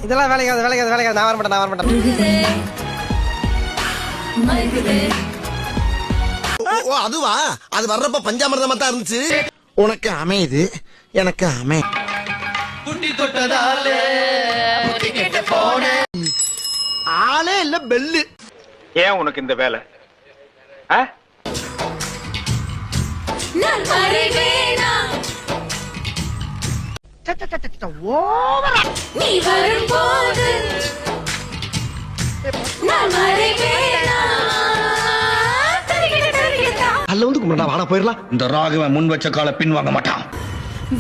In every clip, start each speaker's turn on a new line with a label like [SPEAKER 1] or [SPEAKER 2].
[SPEAKER 1] இதெல்லாம் வேலைக்காது நான் வர மாட்டேன்.
[SPEAKER 2] ஓ அதுவா? அது வர்றப்ப பஞ்சாமிர்தமா தான் இருந்துச்சு. உனக்கு அமையுது, எனக்கு அமை. குட்டி தொட்டதாலே ஆளே இல்ல பெல்லு.
[SPEAKER 3] ஏன் உனக்கு இந்த வேலை?
[SPEAKER 4] நீ வரும்போது
[SPEAKER 2] அல்ல வந்து கும்பிடா, வாடா போயிடலாம்.
[SPEAKER 5] இந்த ராகவன் முன் வச்ச கால பின் வாங்க மாட்டான்.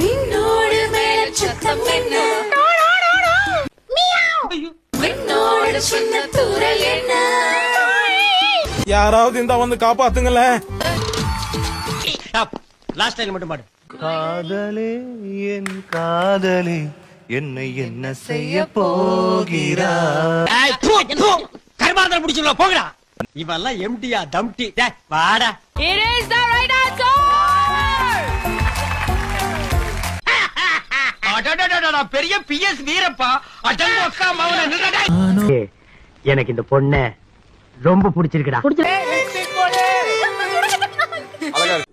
[SPEAKER 4] விண்ணோடு மேல் சத்தம் என்ன, விண்ணோடு சின்ன தூரல் என்ன,
[SPEAKER 6] யாராவது இந்த வந்து காப்பாத்துங்களேன்.
[SPEAKER 1] லாஸ்ட் டைம் மட்டும் பாடு.
[SPEAKER 7] காதலே என் காதலே என்னை என்ன செய்ய போகிறாய்?
[SPEAKER 1] கர்மாந்தரம் முடிச்சுடலாம் போங்கடா. இவெல்லாம் எம்டியா தம்டி. வாடா.
[SPEAKER 4] It is the right answer.
[SPEAKER 1] பெரிய பிஎஸ் வீரப்பா. எனக்கு இந்த பொண்ண ரொம்ப பிடிச்சிருக்குடா.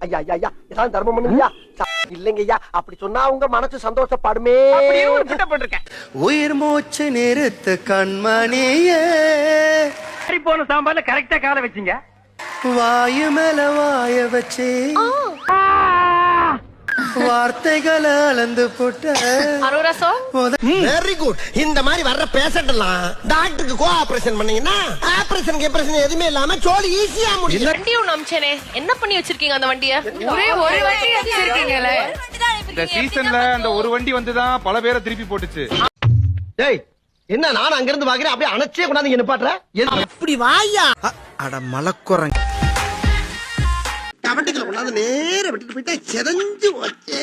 [SPEAKER 2] ஐயா ஐயா ஐயா ஏதாவது தர்மம் பண்ணுங்கய்யா. இல்லைங்க ஐயா, அப்படி சொன்னா உங்க மனசு சந்தோஷப்படுமே.
[SPEAKER 7] உயிர் மூச்சு நிறுத்து கண்மணியே,
[SPEAKER 1] போன சாம்பார்ல கரெக்டா கால வச்சீங்க.
[SPEAKER 7] வாயு மேல வாய வச்சு வார்த்தைகளை அளந்து போட்ட.
[SPEAKER 2] Very good. இந்த மாதிரி வர்ற பேஷண்ட் எல்லாம் டாக்டருக்கு கோ ஆபரேஷன் பண்ணீங்கன்னா ஆபரேஷன் எதுவுமே இல்லாம சோலி ஈஸியா முடியும்.
[SPEAKER 4] வண்டி ஒண்ணு அம்சனே, என்ன பண்ணி வச்சிருக்கீங்க அந்த வண்டிய? ஒரே ஒரு வண்டி வச்சிருக்கீங்களே.
[SPEAKER 6] இந்த சீசன்ல அந்த ஒரு வண்டி வந்துதான் பல பேரை திருப்பி போட்டுச்சு.
[SPEAKER 2] டேய் என்ன, நான் அங்க இருந்து பாக்குறேன், அப்படியே அணைச்சே கொண்டாந்து என்ன பாட்டுற? அப்படி வாயா. அட மலக்குறங்க கவட்டிகளை கொண்டாந்து நேர விட்டுட்டு போயிட்டா செதஞ்சு வச்சே.